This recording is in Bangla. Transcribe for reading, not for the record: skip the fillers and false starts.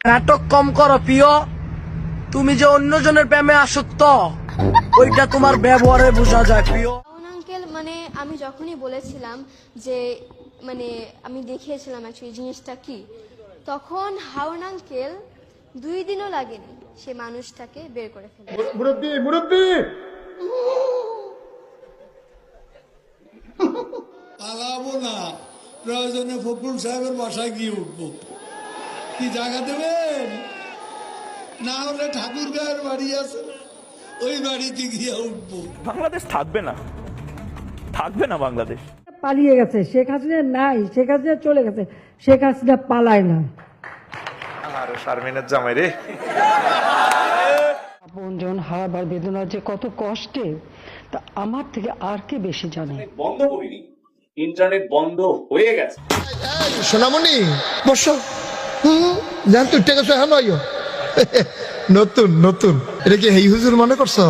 নাটক কম করো প্রিয়, তুমি যে অন্যজনের প্রেমে আসক্ত ওইটা তোমার ব্যবহারে বোঝা যায় প্রিয়। আঙ্কেল মানে আমি যখনই বলেছিলাম যে মানে আমি দেখিয়েছিলাম অ্যাকচুয়ালি জিনিসটা কি, তখন হাওন আঙ্কেল 2 দিনও লাগেনি সে মানুষটাকে বের করে ফেলে। মুরব্বি মুরব্বি পালাবো না, প্রয়োজনে ফখরুল সাহেবের বাসায় গিয়ে উঠবো। কি জায়গা দেবেন? না হলে ঠাকুর গায়ের বাড়ি আছে, ওই বাড়িতে গিয়ে উঠবো। বাংলাদেশ থাকবে না, থাকবে না বাংলাদেশ। পালিয়ে গেছে, শেখ হাসিনা নাই, শেখ হাসিনা চলে গেছে, শেখ হাসিনা পালায় না। আর শারমিনের জামাই রে, আপনজন হারাবার বেদনা যে কত কষ্টে তা আমার থেকে আর কে বেশি জানে। বন্ধ করিনি, ইন্টারনেট বন্ধ হয়ে গেছে। সোনামণি বসো। জান তুই টেকে এখন নতুন নতুন এটা কি হেই হুজুর মনে করছো?